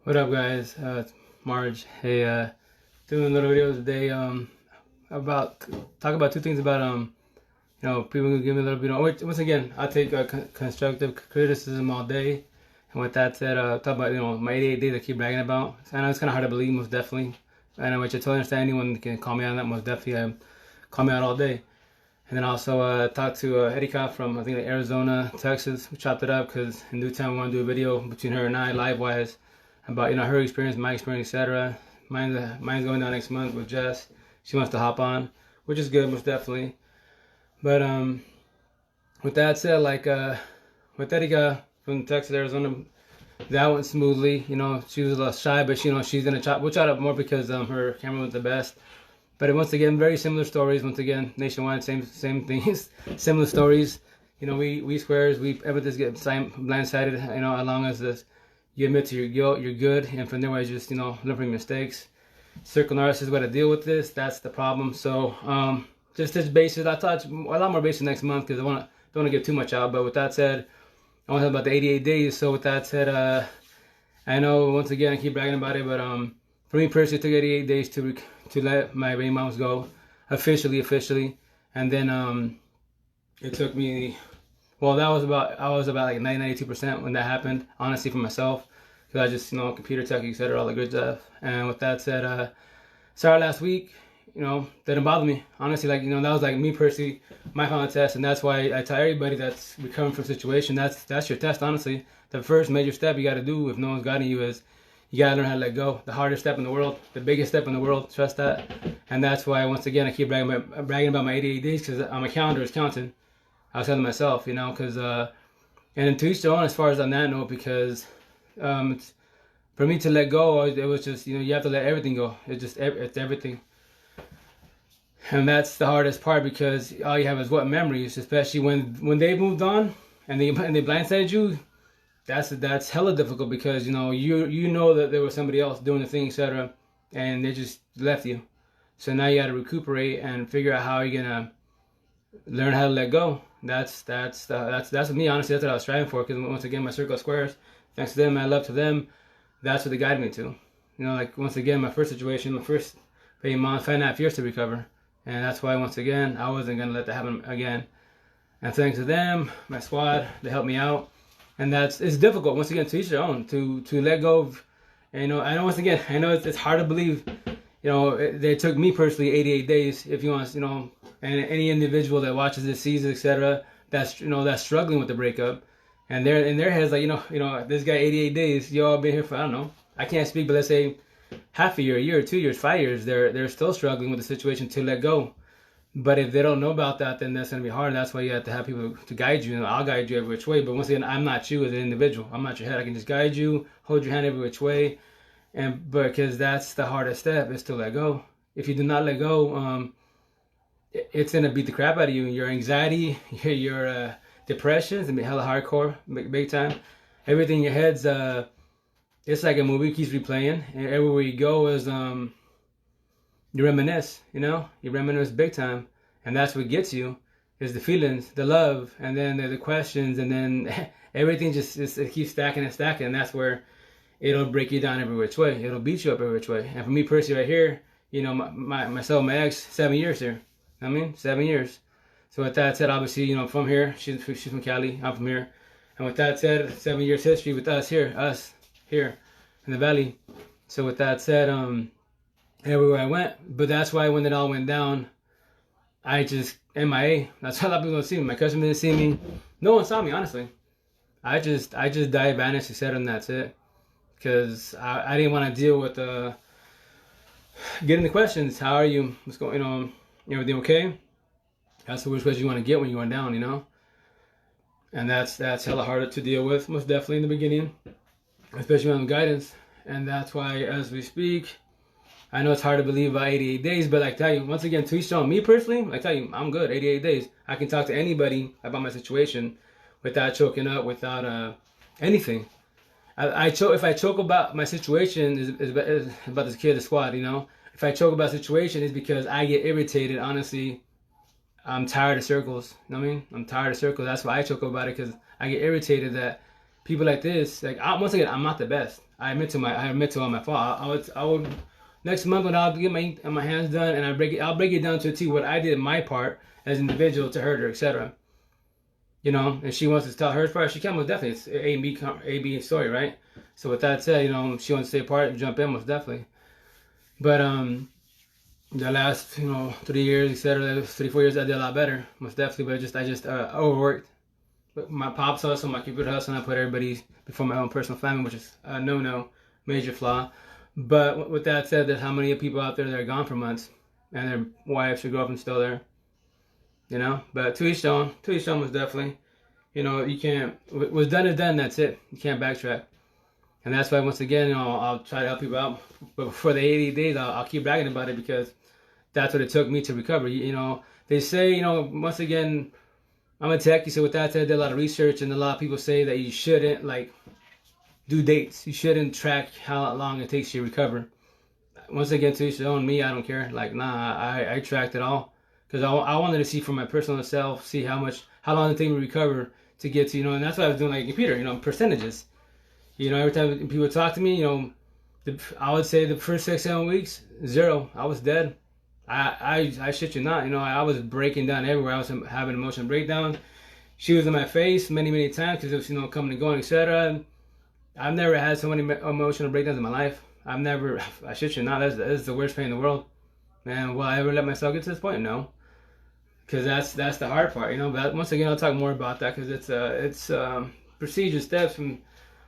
What up, guys? It's Marge. Hey, doing a little video today. About talk about two things about people who give me a little bit. Once again, I take constructive criticism all day. And with that said, talk about my 88 days I keep bragging about. I know it's kind of hard to believe, most definitely. And which I totally understand. Anyone can call me on that, most definitely. Call me out all day. And then also talked to Erika from I think like Arizona, Texas. We chopped it up because in due time we want to do a video between her and I, live wise, about her experience, my experience, etc. Mine's going down next month with Jess. She wants to hop on, which is good, most definitely. But with that said, with Erika from Texas, Arizona, that went smoothly. She was a little shy, but she's gonna chop. We'll chop up more because her camera was the best. But once again, very similar stories. Once again, nationwide, same things, similar stories. We squares, we everything get blindsided. As long as this, you admit to your guilt, you're good, and from there, I just learn from your mistakes. Circle narcissists got to deal with this. That's the problem. So just this basis, I touch a lot more basis next month because don't want to get too much out. But with that said, I want to talk about the 88 days. So with that said, I know once again I keep bragging about it, but for me personally, it took 88 days to let my baby moms go officially, and then it took me. Well, I was about like 92% when that happened, honestly, for myself, because I just computer tech, etc., all the good stuff. And with that said, started last week. Didn't bother me, honestly. That was like me personally, my final test, and that's why I tell everybody that's recovering from a situation, that's your test, honestly. The first major step you got to do if no one's guiding you is you gotta learn how to let go. The hardest step in the world, the biggest step in the world. Trust that. And that's why once again I keep bragging about my 88 days because on my calendar is counting. I was telling myself, because and to each their own as far as on that note, because it's, for me to let go, it was just you have to let everything go. It's everything. And that's the hardest part because all you have is what memories, especially when they moved on and they blindsided you. That's hella difficult because you know that there was somebody else doing the thing, etc., and they just left you. So now you got to recuperate and figure out how you're gonna learn how to let go. That's me, honestly. That's what I was striving for. Because once again, my circle of squares, thanks to them, my love to them, that's what they guided me to. Once again, my first situation, my first baby mom, 5.5 years to recover. And that's why, once again, I wasn't going to let that happen again. And thanks to them, my squad, they helped me out. And it's difficult, once again, to each their own, to let go of, I know, once again, I know it's hard to believe, they took me personally 88 days, if you want, and any individual that watches this, sees it, etc., that's struggling with the breakup. And they're in their heads like, this guy 88 days, you all been here for, I don't know, I can't speak, but let's say half a year, 2 years, 5 years, they're still struggling with the situation to let go. But if they don't know about that, then that's going to be hard. That's why you have to have people to guide you. I'll guide you every which way. But once again, I'm not you as an individual. I'm not your head. I can just guide you, hold your hand every which way. Because that's the hardest step is to let go. If you do not let go, it's going to beat the crap out of you. Your anxiety, your depression, it's going to be hella hardcore, big time. Everything in your head's, it's like a movie keeps replaying. And everywhere you go is, you reminisce, you reminisce big time, and that's what gets you is the feelings, the love, and then the questions, and then everything just it keeps stacking and stacking, and that's where it'll break you down every which way. It'll beat you up every which way. And for me personally, right here, myself, my ex, 7 years here. 7 years. So with that said, obviously, from here, she's from Cali, I'm from here, and with that said, 7 years history with us here in the valley. So with that said, everywhere I went. But that's why when it all went down, I just MIA. That's how a lot of people don't see me. My cousin didn't see me. No one saw me, honestly. I just died, vanished, etc., and that's it. Because I didn't want to deal with getting the questions. How are you? What's going on? Everything okay? That's the worst question you want to get when you're going down, And that's hella harder to deal with, most definitely in the beginning, especially on guidance. And that's why, as we speak, I know it's hard to believe about 88 days, but I tell you, once again, to each their own. Me personally, I tell you, I'm good. 88 days. I can talk to anybody about my situation without choking up, without anything. If I choke about my situation, is about this kid, the squad, If I choke about the situation, it's because I get irritated, honestly. I'm tired of circles. You know what I mean? I'm tired of circles. That's why I choke about it, because I get irritated that people like this, like once again, I'm not the best. I admit to all my fault. I would next month when I'll get my hands done and I'll break it down to a T what I did my part as an individual to hurt her, etc. You know, and she wants to tell her part. She can most definitely. It's A B story, right? So with that said, you know, she wants to stay apart, jump in most definitely. But the last 3 years, etc., 3 4 years, I did a lot better, most definitely. But I just overworked. But my pops hustle, my computer hustle, and I put everybody before my own personal family, which is a no, major flaw. But with that said, there's how many people out there that are gone for months, and their wives or girlfriend's still there. You know, but to each own was definitely, you can't, what's done is done, that's it. You can't backtrack. And that's why, once again, I'll try to help people out. But for the 80 days, I'll keep bragging about it because that's what it took me to recover. They say, once again, I'm a techie, so with that said, I did a lot of research, and a lot of people say that you shouldn't, do dates. You shouldn't track how long it takes you to recover. Once again, to each their own. Me, I don't care. I tracked it all. Because I wanted to see for my personal self, see how long it takes me to recover to get to, and that's what I was doing like a computer, percentages. Every time people talk to me, I would say the first 6 7 weeks, 0. I was dead. I shit you not, I was breaking down everywhere. I was having emotional breakdowns. She was in my face many times because it was, coming and going, etc. I've never had so many emotional breakdowns in my life. I shit you not, that's the worst pain in the world. Man, will I ever let myself get to this point? No. Because that's the hard part, But once again, I'll talk more about that because it's procedure steps from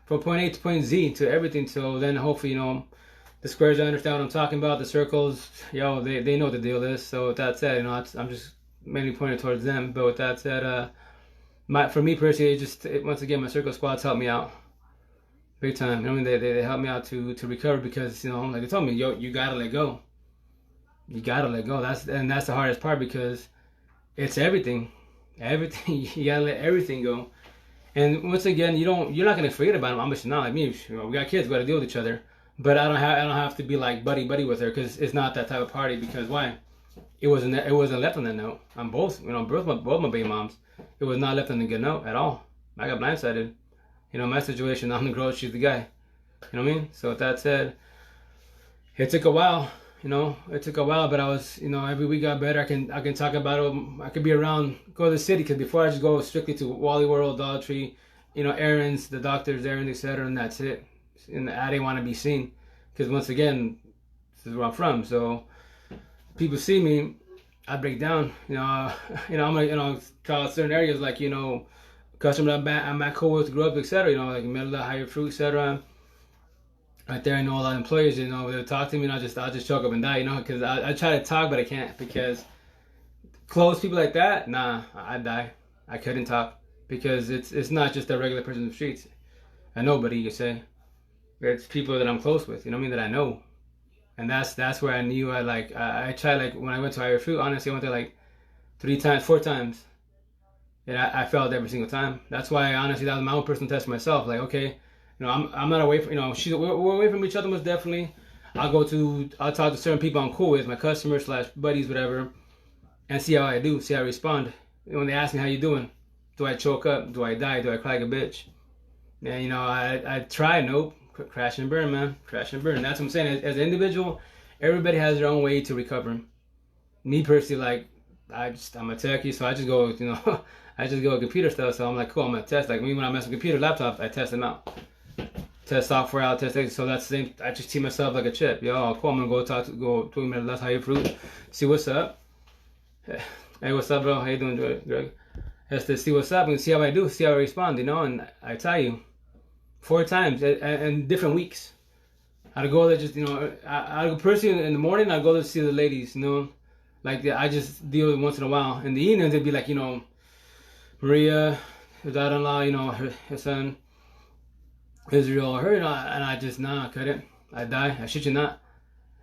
point A to point Z to everything. So then hopefully, the squares understand what I'm talking about. The circles, they know what the deal is. So with that said, I'm just mainly pointing towards them. But with that said, for me personally, once again, my circle squads help me out big time. They help me out to recover because like they told me, you gotta let go. You gotta let go. That's the hardest part because it's everything. You gotta let everything go. And once again, you're not gonna forget about them. I'm just not like me. We got kids. We gotta deal with each other. But I don't have to be like buddy with her because it's not that type of party. Because why? It wasn't left on that note. I'm both my baby moms. It was not left on a good note at all. I got blindsided. My situation. I'm the girl. She's the guy. You know what I mean? So with that said, it took a while. It took a while, but I was, every week got better. I can talk about it. I could be around, go to the city, because before I just go strictly to Wally World, Dollar Tree, errands, the doctor's errands, etc., and that's it. And I didn't want to be seen, because once again, this is where I'm from. So people see me, I break down. I'm gonna, try out certain areas like customer I'm at cool with, grew up, etc. Like middle of higher fruit, etc. Right there, a lot of employers, they'll talk to me and I'll just choke up and die, because I try to talk, but I can't, because close people like that, nah, I'd die. I couldn't talk, because it's not just a regular person in the streets. Nobody, you say. It's people that I'm close with, that I know. And that's where I knew I tried, when I went to Higher Fruit, honestly, I went there 3 times, 4 times. And I failed every single time. That's why, honestly, that was my own personal test for myself. Okay, I'm not away from, we're away from each other most definitely. I'll talk to certain people I'm cool with, my customers / buddies, whatever, and see how I do, see how I respond. When they ask me how you doing, do I choke up? Do I die? Do I cry like a bitch? And I try, nope, crash and burn, man, crash and burn. That's what I'm saying. As an individual, everybody has their own way to recover. Me personally, I'm a techie, so I just go, I just go with computer stuff. So I'm like, cool, I'm gonna test. Me when I mess with computer laptop, I test them out. Test software out, test things. So that's the same. I just teach myself like a chip. Yo, cool. I'm gonna go 2 minutes. That's Higher Fruit. See what's up. Hey, what's up, bro? How you doing, Greg? Just to see what's up and see how I do, see how I respond. And I tell you, 4 times in different weeks. I'd go there just I go personally in the morning. I go there to see the ladies. I just deal with once in a while. In the evening, they'd be like, Maria, her daughter-in-law, her son. Israel or her, and I just, I couldn't. I die. I shit you not.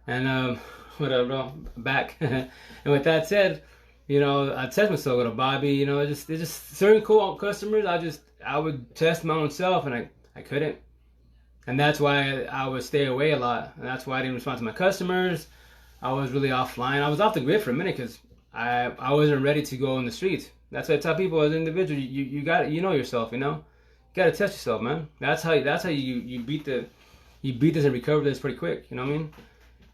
And whatever, bro. Back. And with that said, I test myself with a Bobby. It's just certain cool customers. I would test my own self, and I couldn't. And that's why I would stay away a lot. And that's why I didn't respond to my customers. I was really offline. I was off the grid for a minute because I wasn't ready to go in the streets. That's why I tell people as an individual, you got yourself. gotta test yourself, man. That's how you beat this and recover this pretty quick. You know what I mean?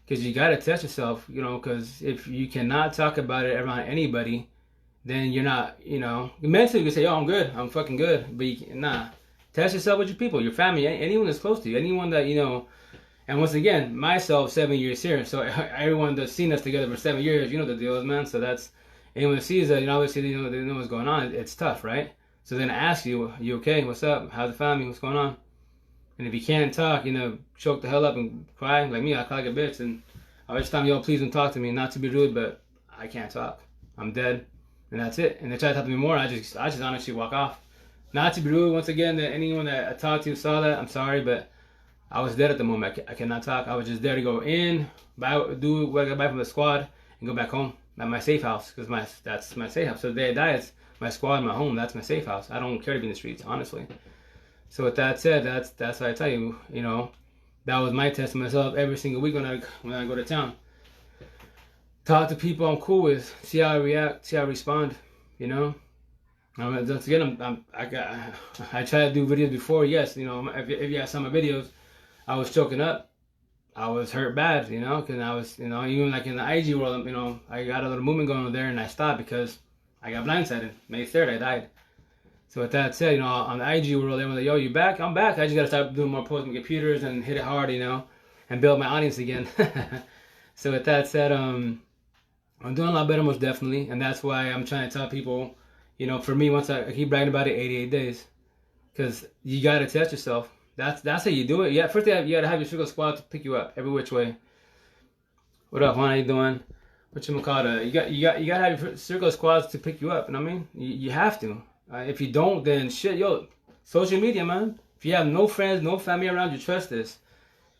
Because you gotta test yourself. You know, because if you cannot talk about it around anybody, then you're not. You know, mentally you can say, "Oh, I'm good. I'm fucking good," but nah. Test yourself with your people, your family, anyone that's close to you, anyone that you know. And once again, myself, 7 years here. So everyone that's seen us together for 7 years, you know the deal is, man. So that's anyone that sees that, you know, obviously they know what's going on. It's tough, right? So then I ask you, you okay? What's up? How's the family? What's going on? And if you can't talk, you know, choke the hell up and cry like me. I cry like a bitch, and I just tell them, yo, please don't talk to me. Not to be rude, but I can't talk. I'm dead, and that's it. And they try to talk to me more. I just honestly walk off. Not to be rude, once again, that anyone that I talked to saw that, I'm sorry, but I was dead at the moment. I cannot talk. I was just there to go in, do what I got back from the squad, and go back home at my safe house, because that's my safe house. So the day I die, it's my squad, my home. That's my safe house. I don't care to be in the streets, honestly. So with that said, that's what I tell you. You know, that was my test to myself every single week when I go to town. Talk to people I'm cool with, see how I react, see how I respond. You know. Once again, I tried to do videos before. Yes, you know, if you have some of my videos, I was choking up. I was hurt bad, you know, because I was, you know, even like in the IG world, you know, I got a little movement going on there, and I stopped because I got blindsided. May 3rd, I died. So with that said, you know, on the IG world, everyone's like, yo, you back? I'm back. I just got to start doing more posts on computers and hit it hard, you know, and build my audience again. So with that said, I'm doing a lot better, most definitely. And that's why I'm trying to tell people, you know, for me, once I keep bragging about it, 88 days. Because you got to test yourself. That's how you do it. Yeah, first thing, you got to have your circle squad to pick you up every which way. What up, Juan? How you doing? Whatchamacallit? You got to have your circle squads to pick you up. You know what I mean? You have to. If you don't, then shit, yo, social media, man. If you have no friends, no family around you, trust this.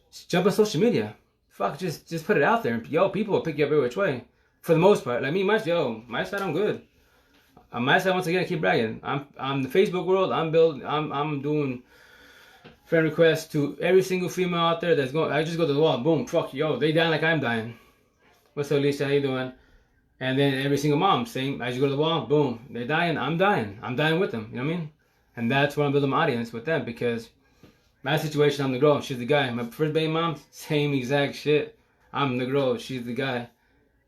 Just jump on social media. Fuck, just put it out there. Yo, people will pick you up every which way. For the most part. Like me, my side, I'm good. On my side, once again, I keep bragging. I'm the Facebook world. I'm doing friend requests to every single female out there that's going. I just go to the wall. Boom. Fuck, yo, they dying like I'm dying. What's up, Lisa? How you doing? And then every single mom, same. I just go to the wall. Boom. They're dying. I'm dying. I'm dying with them. You know what I mean? And that's where I'm building my audience with them, because my situation, I'm the girl. She's the guy. My first baby mom, same exact shit. I'm the girl. She's the guy.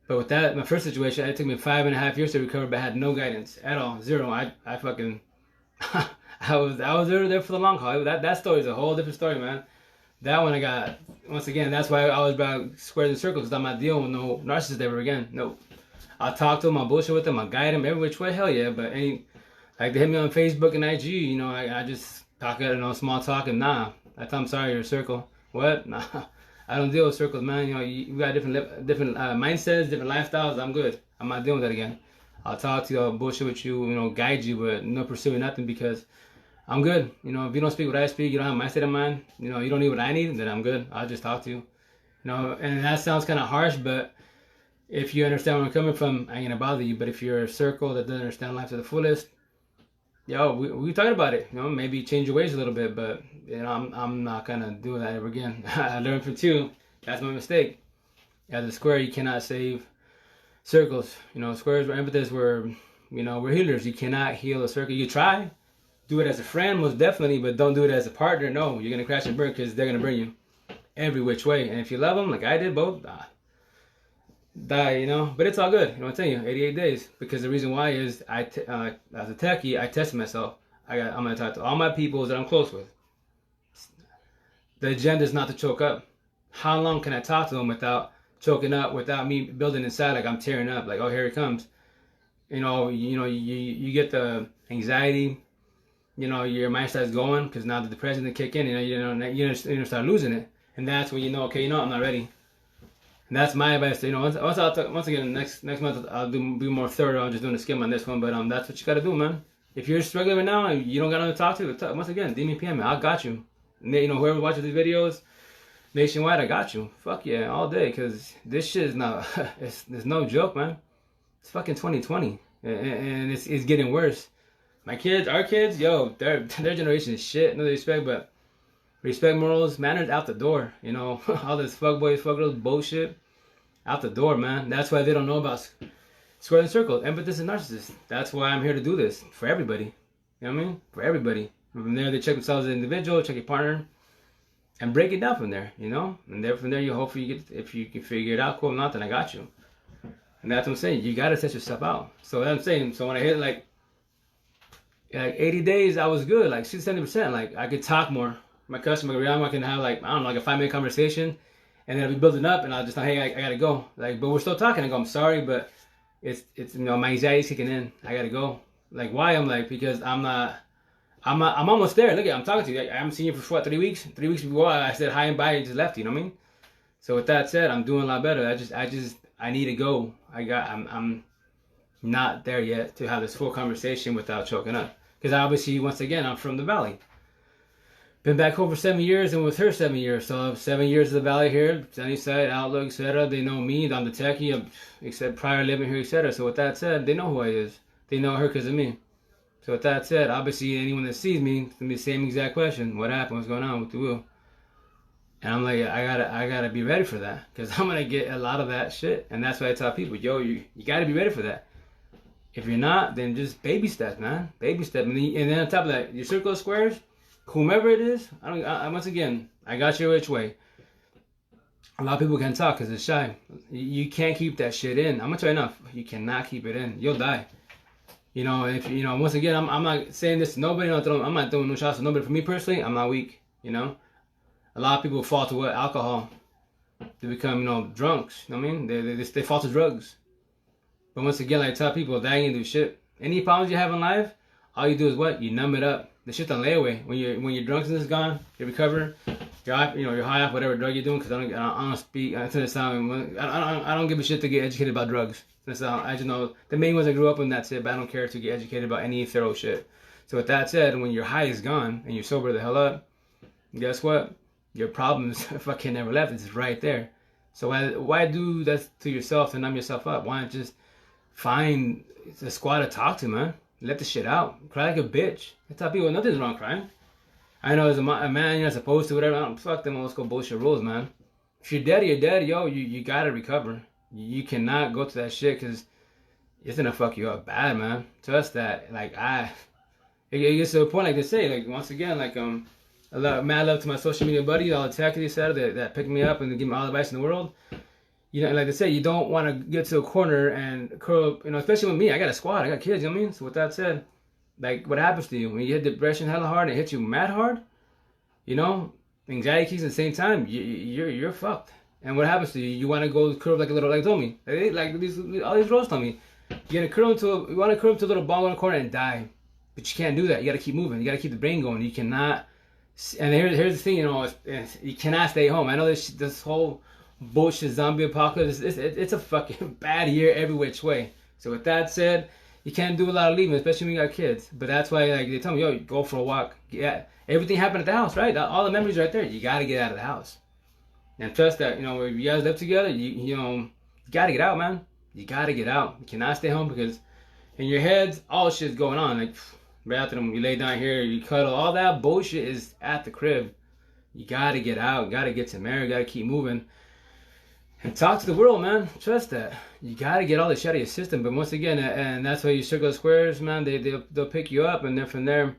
But with that, my first situation, it took me 5.5 years to recover, but I had no guidance at all, zero. I fucking, I was there for the long haul. That story is a whole different story, man. That one I got, once again, that's why I always about squares and circles, because I'm not dealing with no narcissist ever again. Nope. I'll talk to them, I'll bullshit with them, I'll guide them every which way, hell yeah. But like they hit me on Facebook and IG, you know, I just talk, you know, small talk, and nah. I tell them, sorry, you're a circle. What? Nah. I don't deal with circles, man. You know, you got different mindsets, different lifestyles. I'm good. I'm not dealing with that again. I'll talk to you, I'll bullshit with you, you know, guide you, but no pursuing nothing, because I'm good. You know, if you don't speak what I speak, you don't have my state of mind, you know, you don't need what I need, then I'm good. I'll just talk to you. You know, and that sounds kind of harsh, but if you understand where I'm coming from, I ain't gonna bother you. But if you're a circle that doesn't understand life to the fullest, yo, we talking about it. You know, maybe change your ways a little bit, but you know, I'm not gonna do that ever again. I learned from two. That's my mistake. As a square, you cannot save circles. You know, squares were empaths, were, you know, we're healers. You cannot heal a circle. You try, do it as a friend, most definitely, but don't do it as a partner. No, you're gonna crash and burn, because they're gonna burn you every which way. And if you love them, like I did, both, die, you know. But it's all good. You know, I'm telling you, 88 days. Because the reason why is as a techie, I tested myself. I'm gonna talk to all my people that I'm close with. The agenda is not to choke up. How long can I talk to them without choking up, without me building inside like I'm tearing up, like, oh, here it comes. You know, you get the anxiety. You know, your mind starts going, because now the depression to kick in. You start losing it, and that's when you know, okay, you know, I'm not ready. And that's my advice. You know, once again, next month I'll be more thorough. I'm just doing a skim on this one, but that's what you gotta do, man. If you're struggling right now and you don't got anyone to talk to, once again, DM me, PM me. I got you. You know, whoever watches these videos nationwide, I got you. Fuck yeah, all day, because this shit is not. it's no joke, man. It's fucking 2020, and it's getting worse. My kids, our kids, yo, their generation is shit. No disrespect, but respect, morals, manners out the door. You know, all this fuckboys, fuck girls bullshit out the door, man. That's why they don't know about square and circle, empathists and narcissists. That's why I'm here to do this for everybody. You know what I mean? For everybody. From there, they check themselves as an individual, check your partner, and break it down from there, you know? And then from there, you hopefully get, if you can figure it out, cool. If not, then I got you. And that's what I'm saying. You got to test yourself out. So that's what I'm saying. So when I hit like 80 days, I was good, like 60-70%. Like I could talk more. My customer, I can have like, I don't know, like a 5-minute conversation, and then I'll be building up, and I'll just like, hey, I gotta go. Like, but we're still talking. I go, I'm sorry, but it's you know, my anxiety's kicking in. I gotta go. Like, why? I'm like, because I'm almost there. Look, I'm talking to you. I haven't seen you for what, 3 weeks? 3 weeks before I said hi and bye and just left. You know what I mean? So with that said, I'm doing a lot better. I need to go. I'm not there yet to have this full conversation without choking up. Because obviously, once again, I'm from the Valley. Been back home for 7 years and with her 7 years. So 7 years of the Valley here, Sunnyside, Outlook, etc. They know me. I'm the techie, except prior living here, etc. So with that said, they know who I is. They know her because of me. So with that said, obviously anyone that sees me, it's gonna be the same exact question. What happened? What's going on with the wheel? And I'm like, I gotta be ready for that. Because I'm gonna get a lot of that shit. And that's why I tell people, yo, you gotta be ready for that. If you're not, then just baby steps, man. Baby step. And then on top of that, your circle of squares, whomever it is, once again, I got you which way. A lot of people can't talk because it's shy. You can't keep that shit in. I'm gonna tell you enough. You cannot keep it in. You'll die. You know, if you know, once again, I'm not saying this to nobody. I'm not throwing no shots to nobody. For me personally, I'm not weak. You know, a lot of people fall to what? Alcohol. They become, you know, drunks. You know what I mean? They fall to drugs. But once again, like I tell people, that ain't gonna do shit. Any problems you have in life, all you do is what? You numb it up. The shit's on layaway. When your drunkenness is gone, you recover. You're high off whatever drug you're doing. Because I don't speak. I don't give a shit to get educated about drugs. I just know the main ones I grew up in. That's it. But I don't care to get educated about any thorough shit. So with that said, when your high is gone and you're sober the hell up, guess what? Your problems fucking never left. It's right there. So why do that to yourself to numb yourself up? Why not just find a squad to talk to, man? Let the shit out. Cry like a bitch. I tell people nothing's wrong crying. I know as a man, you're not supposed to, whatever. I don't fuck them old school bullshit rules, man. If you're dead, you're dead, yo. You gotta recover. You cannot go to that shit because it's gonna fuck you up bad, man. Trust that. Like it gets to a point, like they say, like once again, like mad love to my social media buddies, all the techies that pick me up and give me all the advice in the world. You know, like they say, you don't want to get to a corner and curl up, you know, especially with me. I got a squad, I got kids, you know what I mean? So with that said, like what happens to you when you hit depression hella hard and it hits you mad hard, you know, anxiety kicks at the same time, you're fucked. And what happens to you? You want to go curve like a little, like told me, like all these roads told me, you want to curve to a little ball in the corner and die, but you can't do that. You got to keep moving. You got to keep the brain going. You cannot. And here's the thing, you know, you cannot stay home. I know this whole bullshit zombie apocalypse. It's a fucking bad year every which way. So with that said, you can't do a lot of leaving, especially when you got kids. But that's why, like, they tell me, yo, go for a walk. Yeah, everything happened at the house, right? All the memories right there. You got to get out of the house. And trust that, you know, if you guys live together, you know, you got to get out, man. You got to get out. You cannot stay home because in your heads, all shit's going on. Like, bathroom, you lay down here, you cuddle, all that bullshit is at the crib. You got to get out. You got to get to marry. You got to keep moving. And talk to the world, man. Trust that. You got to get all this shit out of your system. But once again, and that's why you circle the squares, man. They'll pick you up, and then from there,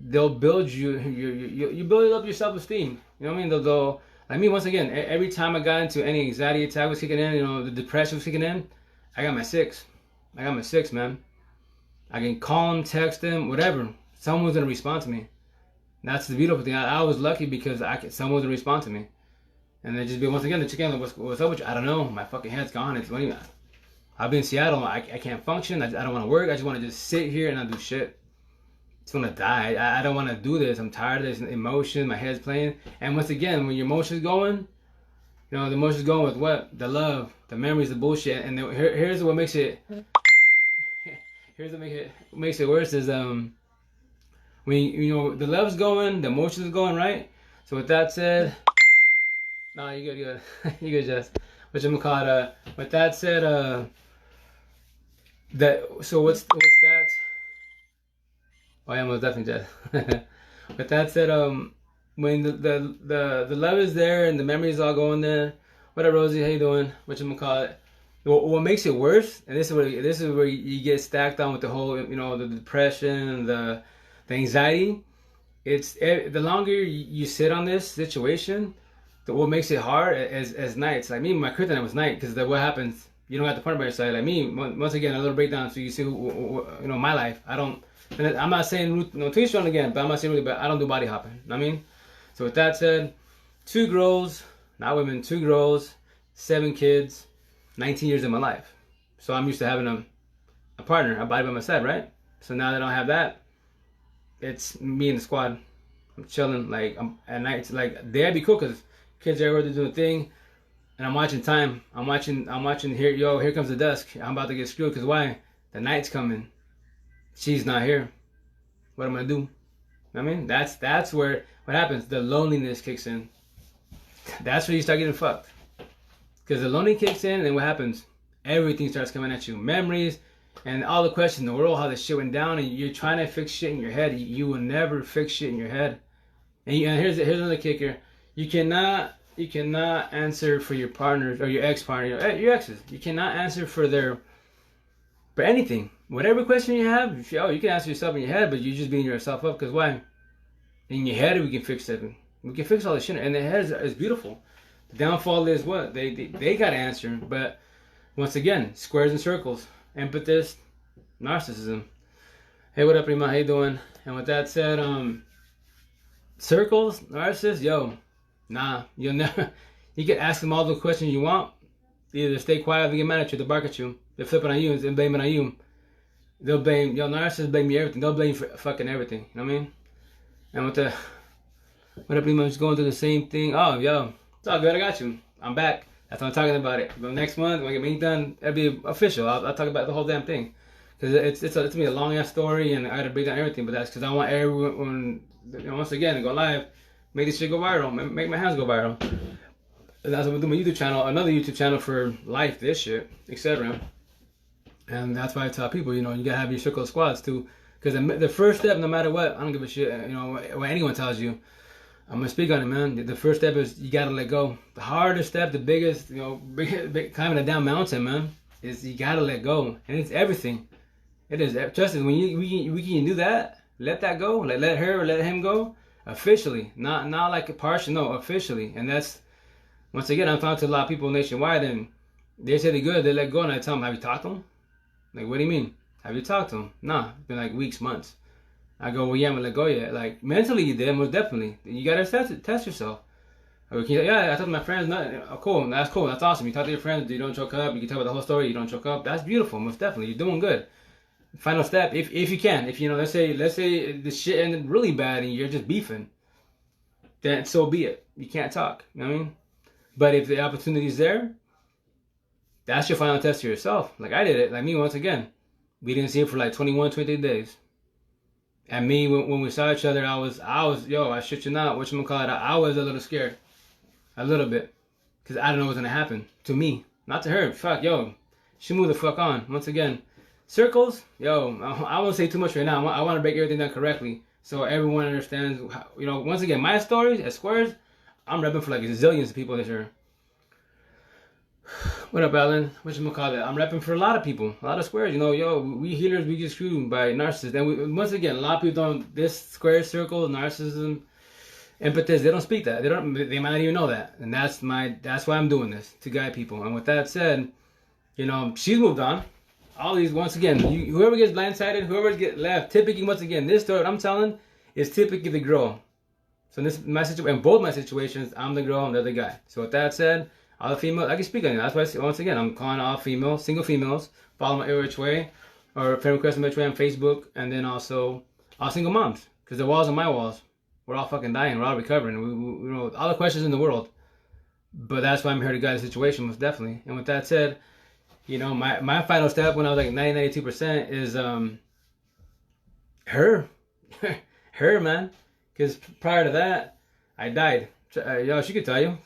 they'll build you. You build up your self-esteem. You know what I mean? They'll like me, once again, every time I got into any anxiety attack was kicking in, you know, the depression was kicking in, I got my 6. I got my 6, man. I can call them, text them, whatever. Someone's going to respond to me. That's the beautiful thing. I was lucky because someone was going to respond to me. And then just be, once again, the chicken, what's up with you? I don't know. My fucking head's gone. I've been in Seattle. I can't function. I don't want to work. I just want to just sit here and not do shit. I just want to die. I don't want to do this. I'm tired of this emotion. My head's playing. And once again, when your emotion's going, you know, the emotion's going with what? The love, the memories, the bullshit. And here's what makes it... Here's what makes it worse is when you know the love's going, the emotions is going, right? So with that said, no, you good, you good, Jess. Which I'm called. With that said, what's that? Oh yeah, most definitely, Jess. With that said, when the love is there and the memories all going there. What up, Rosie? How you doing? Which I'm call it. What makes it worse, and this is where you get stacked on with the whole, you know, the depression, the the anxiety. It's the longer you sit on this situation, what makes it hard as nights. Like me, my kryptonite was night because what happens. You don't have to partner by your side. Like me, once again, a little breakdown so you see my life. I'm not saying too strong again, but I'm not saying really, but I don't do body hopping. I mean, so with that said, 2 girls, not women, 2 girls, 7 kids, 19 years of my life. So I'm used to having a partner, a body by my side, right? So now that I don't have that, it's me and the squad. I'm chilling, like at night. It's like day I'd be cool because kids are everywhere, they're doing a thing, and I'm watching time. I'm watching here. Yo, here comes the dusk. I'm about to get screwed because why? The night's coming. She's not here. What am I gonna do? I mean, that's where what happens. The loneliness kicks in. That's where you start getting fucked. Because the loneliness kicks in, and then what happens? Everything starts coming at you. Memories and all the questions in the world, how this shit went down, and you're trying to fix shit in your head. You will never fix shit in your head. And here's another kicker. You cannot answer for your partners or your ex-partner, your exes. You cannot answer for anything. Whatever question you have, you can answer yourself in your head, but you're just beating yourself up. Because why? In your head, we can fix it. We can fix all this shit. And the head is beautiful. The downfall is what? They got to answer. But once again, squares and circles. Empathy, narcissism. Hey, what up, Rima? How you doing? And with that said, circles, narcissists, yo, nah, you'll never. You can ask them all the questions you want. Either stay quiet or they get mad at you, they'll bark at you, they'll flip it on you and blame it on you. They'll blame, narcissists blame you everything. They'll blame you for fucking everything. You know what I mean? And what up, Rima? Just going through the same thing. Oh, yo, it's all good. I got you. I'm back. That's what I'm talking about it. But next month, when I get me done, it'll be official. I'll talk about the whole damn thing. Because it's gonna be a long ass story and I gotta break down everything. But that's because I want everyone, once again, to go live, make this shit go viral, make my hands go viral. And that's what I'm doing my YouTube channel, another YouTube channel for life, this shit, etc. And that's why I tell people, you gotta have your circle of squads too. Because the first step, no matter what, I don't give a shit, what anyone tells you. I'm gonna speak on it, man. The first step is you gotta let go. The hardest step, the biggest, climbing a down mountain, man, is you gotta let go, and it's everything. It is. Trust me, when we can do that, let that go, like let her or let him go, officially, not like a partial, no, officially. And that's, once again, I'm talking to a lot of people nationwide, and they say they're good, they let go, and I tell them, have you talked to them? Like, what do you mean? Have you talked to them? Nah, it's been like weeks, months. I go, well, yeah, I'm gonna let go yet. Like, mentally you did, most definitely. You gotta test yourself. I go, yeah, I talk to my friends, cool, that's awesome. You talk to your friends, you don't choke up, you can tell about the whole story, you don't choke up, that's beautiful, most definitely, you're doing good. Final step, if you can, let's say the shit ended really bad and you're just beefing, then so be it. You can't talk, you know what I mean? But if the opportunity's there, that's your final test to yourself. Like I did it, like me, once again, we didn't see it for like 21, 23 days. And me, when we saw each other, I was, I shit you not, whatchamacallit, I was a little scared. A little bit. Because I don't know what's going to happen. To me. Not to her. Fuck, she moved the fuck on. Once again, circles, I won't say too much right now. I want to break everything down correctly. So everyone understands, once again, my stories at Squares, I'm repping for like zillions of people this year. What up, Alan? Whatchamacallit? I'm repping for a lot of people, a lot of Squares. We healers, we get screwed by narcissists. And once again, a lot of people don't, this Square circle, narcissism, empathy, they don't speak that. They might not even know that. And that's why I'm doing this, to guide people. And with that said, she's moved on. All these, once again, whoever gets blindsided, whoever gets left, typically, once again, this story I'm telling is typically the girl. So in both my situations, I'm the girl and they're the guy. So with that said, all the females, I can speak on it. That's why, once again, I'm calling all females, single females, follow my Which Way, or friend request Which Way on Facebook, and then also all single moms, because the walls are my walls. We're all fucking dying, we're all recovering, we all the questions in the world. But that's why I'm here to guide the situation, most definitely. And with that said, my final step when I was like 92% is her, man. Because prior to that, I died. She could tell you.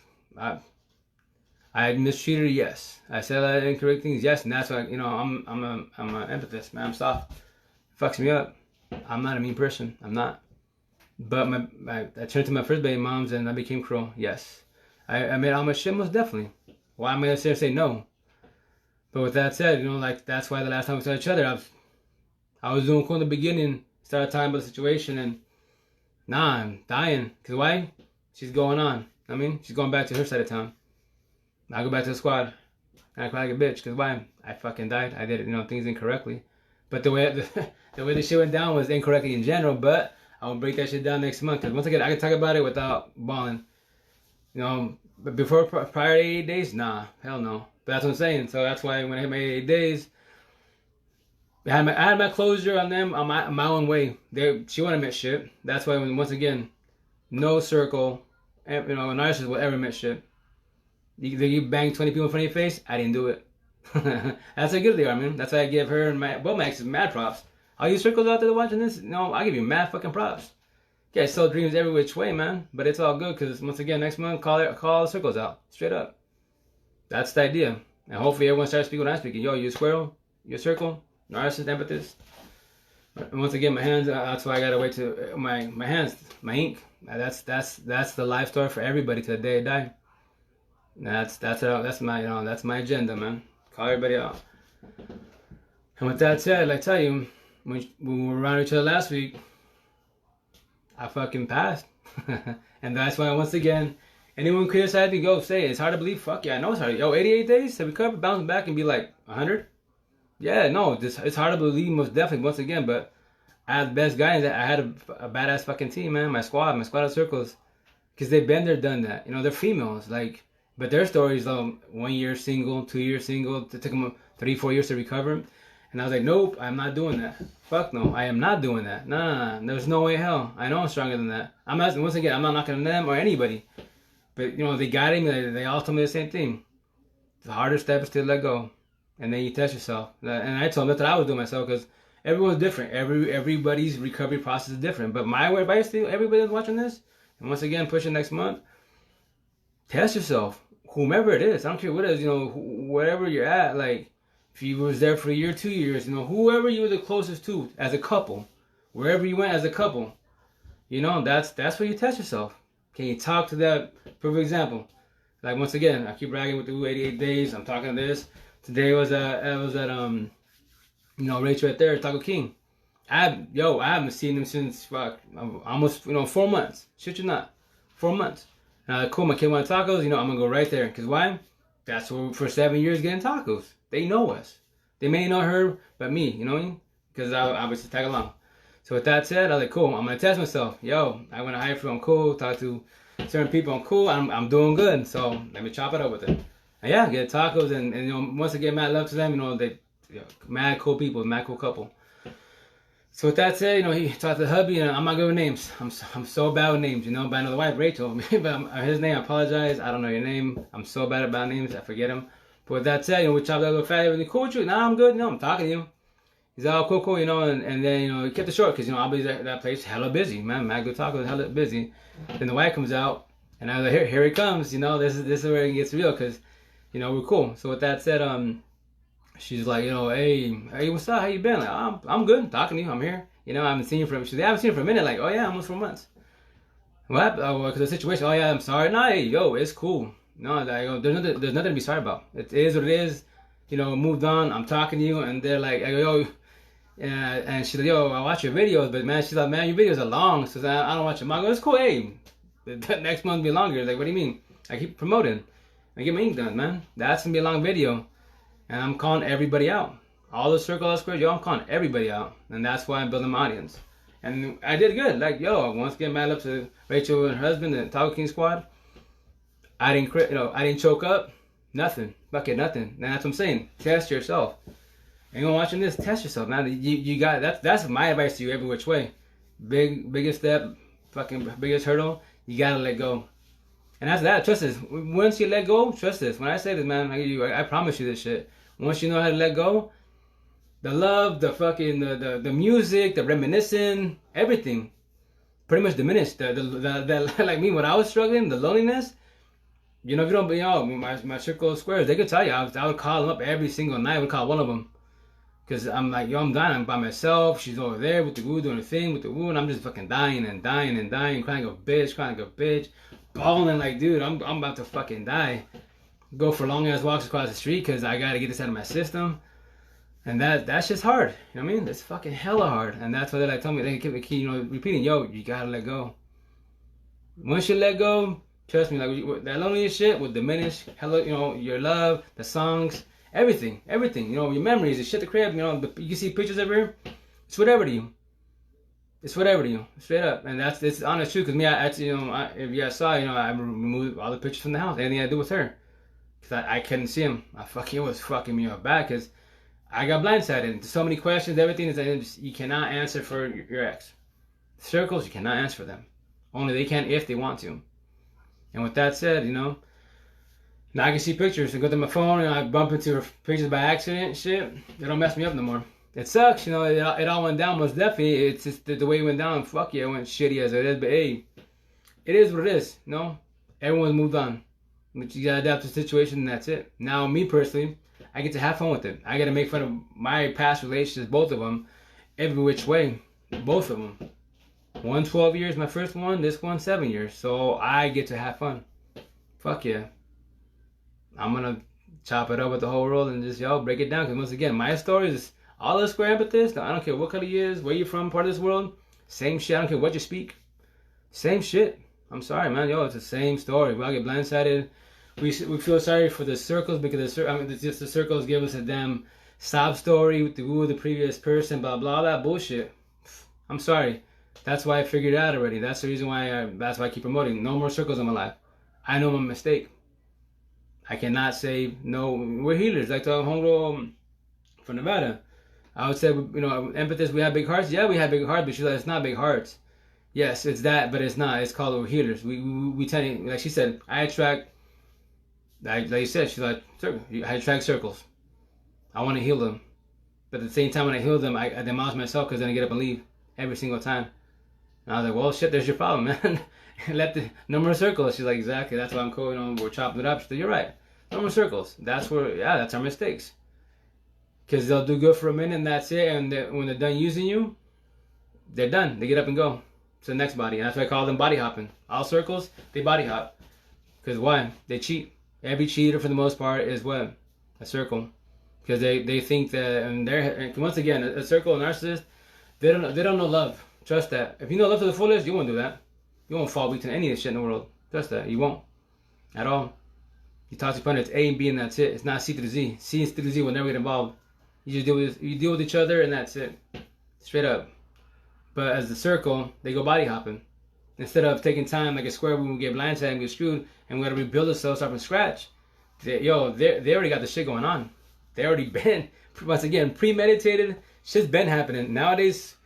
I mistreated her, yes. I said incorrect things, yes. And that's why, I'm an empathist, man. I'm soft. It fucks me up. I'm not a mean person. I'm not. But I turned to my first baby moms and I became cruel, yes. I made all my shit, most definitely. Why am I going to say no? But with that said, that's why the last time we saw each other, I was doing cool in the beginning, started talking about the situation, and nah, I'm dying. Cause why? She's going on. I mean, she's going back to her side of town. I go back to the squad. And I cry like a bitch. Cause why? I fucking died. I did, things incorrectly. But the way the shit went down was incorrectly in general. But I will break that shit down next month. Cause once again, I can talk about it without balling. But before prior to 80 days, nah, hell no. But that's what I'm saying. So that's why when I hit my 80 days, I had my closure on them on my own way. She wouldn't admit shit. That's why once again, no circle, a narcissist will ever admit shit. You bang 20 people in front of your face. I didn't do it. That's how good they are, man. That's why I give her and both my exes mad props. All you circles out there watching this, I give you mad fucking props. You guys sell dreams every which way, man. But it's all good because once again, next month, call the circles out straight up. That's the idea, and hopefully everyone starts speaking when I'm speaking. Yo, you a squirrel, you a circle, narcissist, empathist. And once again, my hands. That's why I gotta wait to my hands, my ink. That's the life story for everybody to the day I die. That's my agenda, man. Call everybody out. And with that said, I tell you, when we were around each other last week, I fucking passed. And that's why once again, anyone criticized me, go say it. It's hard to believe. Fuck yeah, I know it's hard. Yo, 88 days to recover, bounce back and be like 100. Yeah, no, it's hard to believe most definitely once again. But I had the best guys. I had a badass fucking team, man. My squad of circles, because they've been there, done that. They're females, but their stories, 1 year single, 2 years single, it took them 3-4 years to recover. And I was like, nope, I'm not doing that. Fuck no, I am not doing that. Nah, there's no way in hell. I know I'm stronger than that. I'm not knocking on them or anybody. But, they guided me. They all told me the same thing. The harder step is to let go. And then you test yourself. And I told them that's what I was doing myself because everyone's different. Everybody's recovery process is different. But my advice to everybody that's watching this, and once again, pushing next month, test yourself. Whomever it is. I don't care what it is, wherever you're at. If you was there for a year, 2 years, whoever you were the closest to as a couple, wherever you went as a couple, that's where you test yourself. Can you talk to that? For example, once again, I keep bragging with the 88 days. I'm talking to this. Today was at Rachel right there, Taco King. I haven't seen him since almost 4 months. Shit you not, 4 months. Cool, my kid wanted tacos. I'm gonna go right there. Cause why? That's where for 7 years getting tacos. They know us. They may not her, but me. You know what I mean? Because I was just tag along. So with that said, I was like, cool. I'm gonna test myself. Yo, I went to high for. I'm cool. Talk to certain people. I'm cool. I'm doing good. So let me chop it up with it. And yeah, get tacos and once again, mad love to them. They mad cool people, mad cool couple. So with that said, he talked to hubby, and I'm not good with names. I'm so bad with names, but I know the wife, Rachel. But his name, I apologize. I don't know your name. I'm so bad about names. I forget them. But with that said, we chopped that little fatty. Really cool with you? Nah, I'm good. No, I'm talking to you. He's all cool, and then, he kept it short because, I'll be at that place hella busy, man. Mad good tacos, hella busy. Then the wife comes out, and I was like, here he comes, this is where it gets real because, we're cool. So with that said, she's like, hey, what's up? How you been? Like, I'm good. Talking to you. I'm here. I haven't seen you for. She's like, I haven't seen you for a minute. Like, oh yeah, almost 4 months. What happened? Oh, because the situation. Oh yeah, I'm sorry. No, hey, it's cool. No, there's nothing to be sorry about. It is what it is. Moved on. I'm talking to you, and they're like, I go, yo, and she's like, yo, I watch your videos, but man, she's like, man, your videos are long. So I don't watch them. I go, it's cool. Hey, the next month will be longer. Like, what do you mean? I keep promoting. I get my ink done, man. That's gonna be a long video. And I'm calling everybody out. All the circle of squares, I'm calling everybody out. And that's why I'm building my audience. And I did good. Once again, mad up to Rachel and her husband, the Taco King squad. I didn't choke up. Nothing. Fuck it, nothing. And that's what I'm saying. Test yourself. Anyone watching this, test yourself, man. You got that's my advice to you every which way. Biggest step, fucking biggest hurdle, you gotta let go. And that's that. Trust this. Once you let go, trust this. When I say this, man, I promise you this shit. Once you know how to let go, the love, the fucking, the music, the reminiscing, everything, pretty much diminished. The like me, when I was struggling, the loneliness. If you don't, my circle of squares, they could tell you. I would call them up every single night. I would call one of them. Because I'm like, I'm dying. I'm by myself. She's over there with the woo, doing the thing with the woo. And I'm just fucking dying and dying and dying. Crying like a bitch. Balling like, dude, I'm about to fucking die. Go for long ass walks across the street because I got to get this out of my system. And that's just hard. You know what I mean? It's fucking hella hard. And that's why they like tell me, they keep repeating, yo, you gotta let go. Once you let go, trust me, like that loneliness shit will diminish. Hello, your love, the songs, everything, your memories, the shit, the crib, you can see pictures of her. It's whatever to you. It's whatever to you, straight up. And it's honest truth. Cause me, I actually, if you guys saw, I removed all the pictures from the house. Anything I do with her, cause I couldn't see him. It was fucking me up bad. Cause I got blindsided. So many questions, everything is you cannot answer for your ex. Circles, you cannot answer for them. Only they can if they want to. And with that said, now I can see pictures and go to my phone and I bump into her pictures by accident. Shit, they don't mess me up no more. It sucks, it all went down most definitely. It's just the way it went down. Fuck yeah, it went shitty as it is. But hey, it is what it is. Everyone's moved on. But you gotta adapt to the situation and that's it. Now, me personally, I get to have fun with it. I get to make fun of my past relationships, both of them, every which way. Both of them. One 12 years, my first one. This one 7 years. So I get to have fun. Fuck yeah. I'm gonna chop it up with the whole world and just break it down. Because once again, my story is all the square emphasis. I don't care what color you is, where you're from, part of this world. Same shit. I don't care what you speak. Same shit. I'm sorry, man. It's the same story. We all get blindsided. We feel sorry for the circles because the circles give us a damn sob story with the previous person, blah blah, that bullshit. I'm sorry. That's why I figured it out already. That's the reason why I keep promoting. No more circles in my life. I know my mistake. I cannot say no. We're healers, like the homegirl from Nevada. I would say, empathists, we have big hearts. Yeah, we have big hearts, but she's like, it's not big hearts. Yes, it's that, but it's not. It's called we're healers. We tend to, like she said, I attract. Like you said, she's like, I attract circles. I want to heal them. But at the same time, when I heal them, I demolish myself because then I get up and leave every single time. And I was like, well, shit, there's your problem, man. No more circles. She's like, exactly. That's why I'm cool. We're chopping it up. She said, you're right. No more circles. That's our mistakes. Because they'll do good for a minute and that's it. And when they're done using you, they're done. They get up and go to the next body. And that's why I call them body hopping. All circles, they body hop. Because why? They cheat. Every cheater, for the most part, is what? A circle. Because they think that, and once again, a circle, a narcissist, they don't know love. Trust that. If you know love to the fullest, you won't do that. You won't fall weak to any of this shit in the world. Trust that. You won't. At all. You toxic partner, it's A and B and that's it. It's not C to the Z. C and to the Z will never get involved. You just deal with each other and that's it. Straight up. But as the circle, they go body hopping. Instead of taking time like a square when we get blindsided and get screwed and we gotta rebuild ourselves up from scratch. They already got the shit going on. They already been, once again, premeditated. Shit's been happening. Nowadays,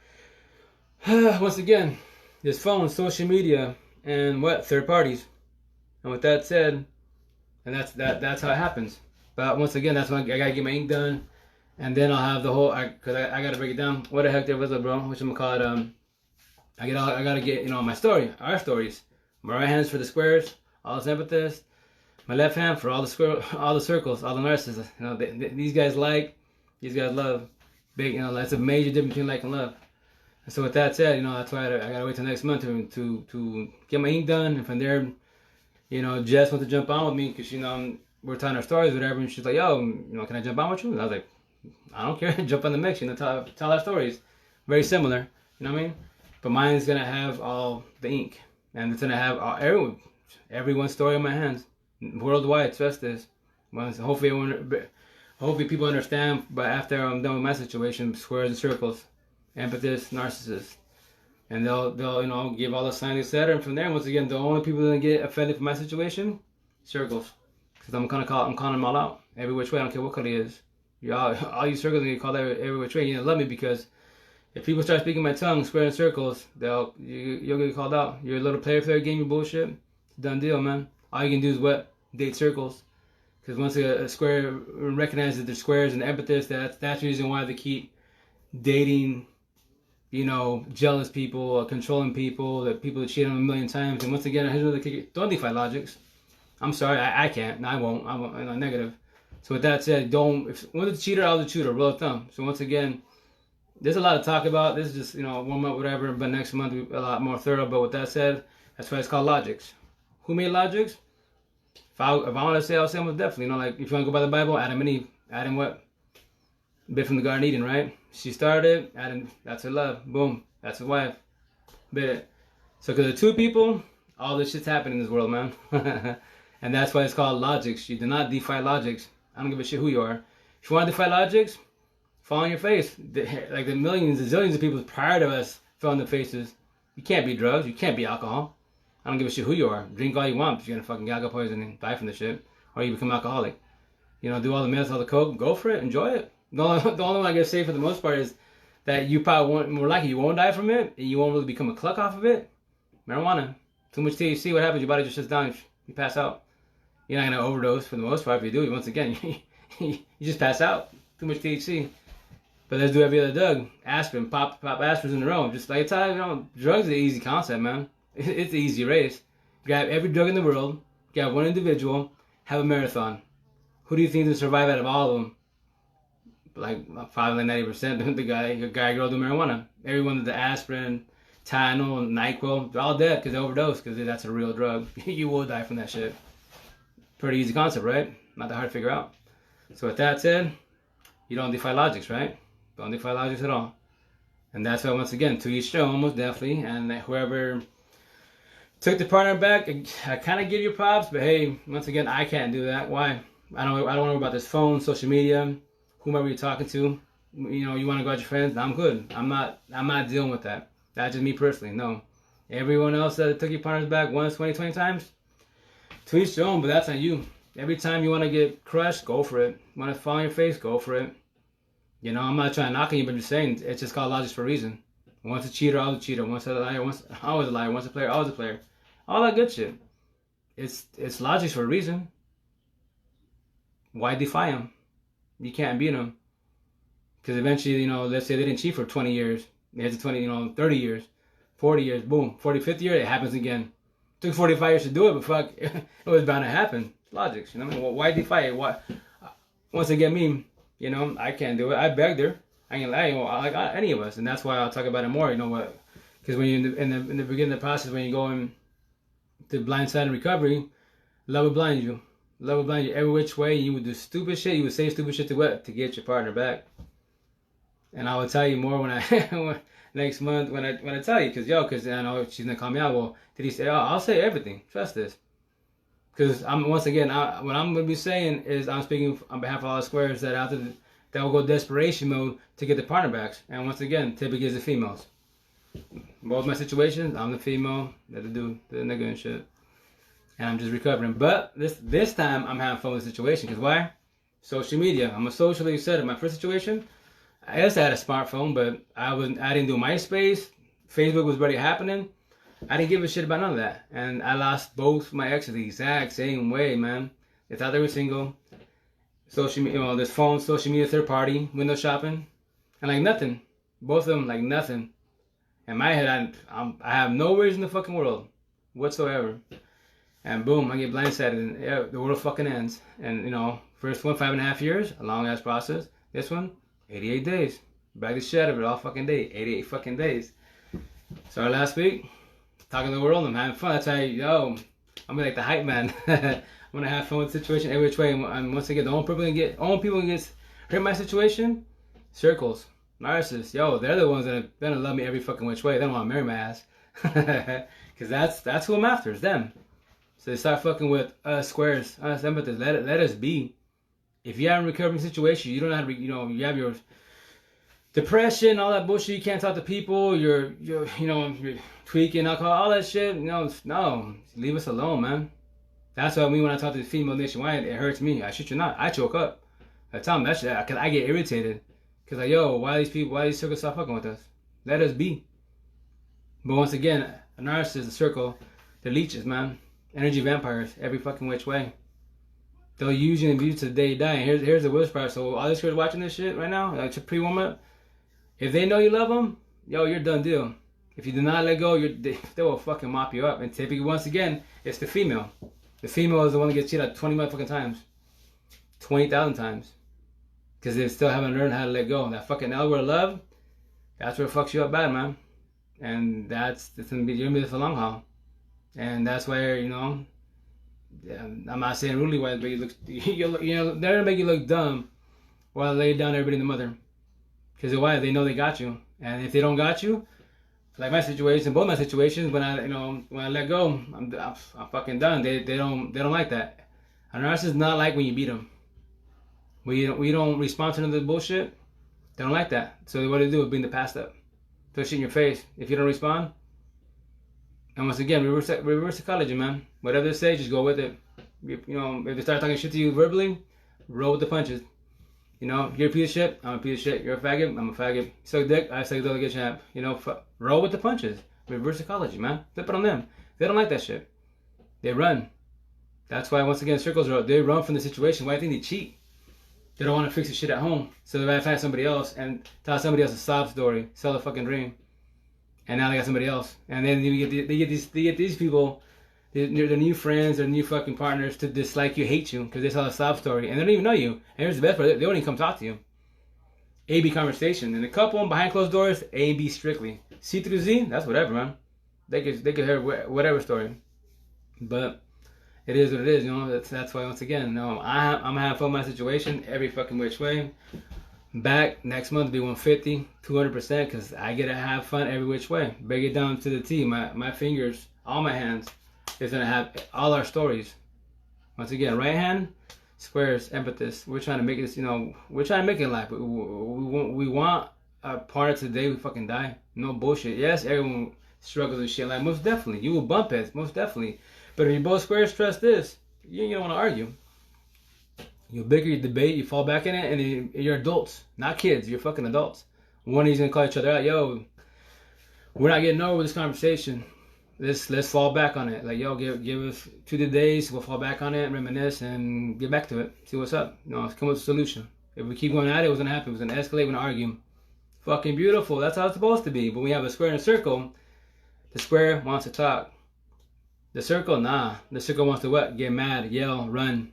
once again, there's phones, social media, and third parties. And with that said, and that's how it happens. But once again, that's when I gotta get my ink done, and then I'll have the whole. Cause I gotta break it down. What the heck there was, bro? Which I'm gonna call it. I gotta get my story, our stories. My right hand's for the squares, all the sympathists. My left hand for all the circles, all the narcissists. These guys like, these guys love. Big, that's a major difference between like and love. And so with that said, that's why I gotta wait till next month to get my ink done, and from there, Jess wants to jump on with me because we're telling our stories, whatever, and she's like, yo, can I jump on with you? And I was like, I don't care, jump on the mix, tell our stories. Very similar, you know what I mean? But mine's gonna have all the ink, and it's gonna have everyone's story in my hands, worldwide. Trust this. Hopefully people understand. But after I'm done with my situation, squares and circles, empathists, narcissists, and they'll give all the signs, etc. And from there, once again, the only people that get offended from my situation, circles, because I'm calling them all out every which way. I don't care what color it is. All you circles, you call that every which way. Love me because if people start speaking my tongue, square and circles, you'll get called out. You're a little player for their game, you bullshit. It's a done deal, man. All you can do is date circles. Because once a square recognizes the squares and the empathists, that's the reason why they keep dating, jealous people, controlling people, the people that cheat on them a million times. And once again, here's another kick. Don't defy logics. I'm sorry, I can't. And I won't. I'm negative. So with that said, if one's a cheater, I was a cheater. Rule of thumb. So once again, there's a lot to talk about. This is just, warm up, whatever. But next month, we'll be a lot more thorough. But with that said, that's why it's called logics. Who made logics? If I want to say, I'll say most definitely. Like, if you want to go by the Bible, Adam and Eve. Adam what? Bit from the Garden of Eden, right? She started, that's her love. Boom, that's his wife. Bit it. So because of two people, all this shit's happening in this world, man. And that's why it's called logics. You do not defy logics. I don't give a shit who you are. If you want to defy logics, fall on your face. Like the millions and zillions of people prior to us fell on their faces. You can't be drugs. You can't be alcohol. I don't give a shit who you are. Drink all you want, but you're gonna fucking alcohol poison and die from the shit, or you become alcoholic. You know, do all the meth, all the coke, go for it, enjoy it. The only one I can say for the most part is that you probably won't, more likely you won't die from it, and you won't really become a cluck off of it. Marijuana, too much THC, what happens? Your body just shuts down, you pass out. You're not gonna overdose for the most part. If you do, once again, you just pass out. Too much THC. But let's do every other drug. Aspirin, pop aspirins in a row. Just like it's how, you know, drugs are an easy concept, man. It's an easy race. Grab every drug in the world, grab one individual, have a marathon. Who do you think is gonna survive out of all of them? Like probably 90%. The guy, girl do marijuana. Everyone did the aspirin, Tylenol, NyQuil, they're all dead because they overdosed, because that's a real drug. You will die from that shit. Pretty easy concept, right? Not that hard to figure out. So with that said, you don't defy logics, right? Don't defy logics at all. And that's why, once again, to each their own, most definitely. And whoever took the partner back, I kind of give you props, but hey, once again, I can't do that. Why? I don't want to worry about this phone, social media, whomever you're talking to. You know, you want to go out with your friends, I'm good. I'm not dealing with that. That's just me personally. No. Everyone else that took your partners back once, 20, 20 times, to each their own, but that's on you. Every time you want to get crushed, go for it. Want to fall on your face, go for it. You know, I'm not trying to knock on you, but I'm just saying, it's just called logics for a reason. Once a cheater, always a cheater. Once a liar, always a liar. Once a player, always a player. All that good shit. It's logics for a reason. Why defy them? You can't beat them. Because eventually, you know, let's say they didn't cheat for 20 years. They had to 30 years, 40 years, boom. 45th year, it happens again. It took 45 years to do it, but fuck, it was bound to happen. Logics, you know what I mean? Well, why defy it? Why? Once again, me, you know, I can't do it. I begged her. I ain't lying, like any of us, and that's why I'll talk about it more. You know what? Because when you're in the beginning of the process, when you're going to blindside and recovery, love will blind you. Love will blind you every which way. You would do stupid shit. You would say stupid shit to what? To get your partner back. And I will tell you more when I next month when I tell you, because I know she's gonna call me out. Well, did he say? Oh, I'll say everything. Trust this. Because once again, what I'm gonna be saying is I'm speaking on behalf of all the squares that will go desperation mode to get the partner backs. And once again, typically it's the females. Both my situations, I'm the female, they're the dude, the nigga and shit. And I'm just recovering. But this time I'm having fun with the situation. Because why? Social media. I'm a socially set. In my first situation, I guess I had a smartphone, but I didn't do MySpace. Facebook was already happening. I didn't give a shit about none of that. And I lost both my exes the exact same way, man. They thought they were single. Social media, you know, this phone, social media, third party, window shopping. And like nothing. Both of them like nothing. In my head, I have no worries in the fucking world whatsoever. And boom, I get blindsided and yeah, the world fucking ends. And you know, first one, 5.5 years, a long ass process. This one, 88 days. Back the shit out of it all fucking day. 88 fucking days. Started last week. Talking to the world, I'm having fun. That's how I'm gonna like the hype man. I'm gonna have fun with the situation every which way. And once again, the only people who get hurt in my situation, circles, narcissists. They're the ones that are gonna love me every fucking which way. They don't want to marry my ass, because that's who I'm after. Is them. So they start fucking with us squares, us empaths. Let us be. If you have a recovering situation, you don't know how to. You have your depression, all that bullshit. You can't talk to people. You're tweaking alcohol, all that shit. No, leave us alone, man. That's what I mean when I talk to the female nationwide. It hurts me. I shit you not. I choke up. I tell them that shit because I get irritated. Cause like, why these circles stop fucking with us? Let us be. But once again, a narcissist, a circle, they're leeches, man. Energy vampires, every fucking which way. They'll use you and abuse you to the day you die. And here's the worst part. So all these girls watching this shit right now, like to pre-warm up, if they know you love them, you're done deal. If you do not let go, they will fucking mop you up. And typically, once again, it's the female. The female is the one that gets cheated 20 motherfucking times. 20,000 times. Because they still haven't learned how to let go. And that fucking L word love, that's where it fucks you up bad, man. And you're gonna be there for the long haul. And that's where, I'm not saying really why, but they're gonna make you look dumb while they lay down everybody in the mother. Because why? They know they got you, and if they don't got you, like my situation, both my situations, when I let go, I'm fucking done. They don't like that. A narcissist not like when you beat them. We don't respond to the bullshit. They don't like that. So what they do is bring the past up, throw shit in your face. If you don't respond, and once again, reverse psychology, man. Whatever they say, just go with it. If they start talking shit to you verbally, roll with the punches. You're a piece of shit, I'm a piece of shit. You're a faggot, I'm a faggot. You suck dick, I suck dick, get champ. Roll with the punches. Reverse psychology, man. Flip it on them. They don't like that shit. They run. That's why, once again, circles they run from the situation. Why do you think they cheat? They don't want to fix the shit at home. So they rather find somebody else and tell somebody else a sob story, sell a fucking dream. And now they got somebody else. And then they get these people, their new friends, their new fucking partners to dislike you, hate you, because they saw a sob story, and they don't even know you. And here's the best part: they don't even come talk to you. A B conversation, and a couple behind closed doors, A and B strictly. C through Z, that's whatever, man. They could hear whatever story, but it is what it is. That's why, once again, I'm gonna have fun with my situation every fucking which way. Back next month be 150, 200%, because I get to have fun every which way. Break it down to the T. My fingers, all my hands, is gonna have all our stories. Once again, right hand, squares, emphasis. We're trying to make this, we're trying to make it life. We want a part of today we fucking die. No bullshit. Yes, everyone struggles with shit. Like, most definitely. You will bump heads, most definitely. But if you both squares, trust this. You don't want to argue. You bicker, you debate, you fall back in it, and you're adults, not kids. You're fucking adults. One of you's gonna call each other out. Yo, we're not getting over this conversation. Let's fall back on it. Like, yo, give us 2 days. We'll fall back on it, reminisce, and get back to it. See what's up. Let's come up with a solution. If we keep going at it, what's gonna happen? It's gonna escalate. We're gonna argue. Fucking beautiful. That's how it's supposed to be. But when we have a square and a circle, the square wants to talk. The circle, nah. The circle wants to what? Get mad, yell, run,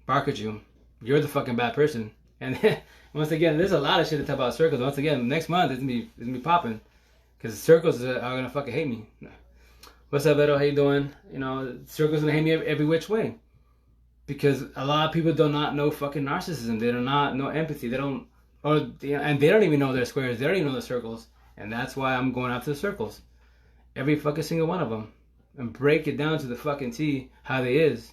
bark at you. You're the fucking bad person. And once again, there's a lot of shit to talk about circles. Once again, next month it's gonna be popping, because circles are gonna fucking hate me. What's up, Edo? How you doing? Circles gonna hate me every which way, because a lot of people do not know fucking narcissism. They do not know empathy. They don't, and they don't even know their squares. They don't even know their circles. And that's why I'm going after the circles, every fucking single one of them, and break it down to the fucking T how they is.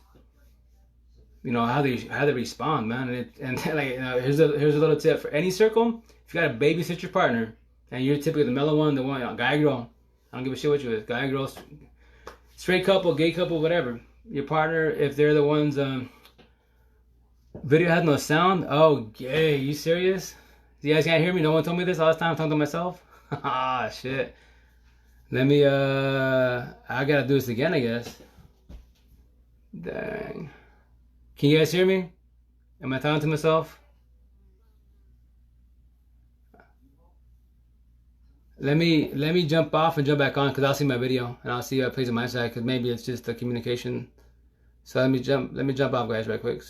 How they respond, man. Here's a little tip for any circle. If you gotta babysit your partner, and you're typically the mellow one, the one, guy, girl, I don't give a shit what you is, guy, girl, straight couple, gay couple, whatever. Your partner, if they're the ones, video has no sound. Oh, gay, you serious? You guys can't hear me? No one told me this all this time. I'm talking to myself. Ah, shit. Let me, I gotta do this again, I guess. Dang. Can you guys hear me? Am I talking to myself? Let me jump off and jump back on, because I'll see my video and I'll see how it plays on my side, because maybe it's just the communication. So let me jump off, guys, right quick.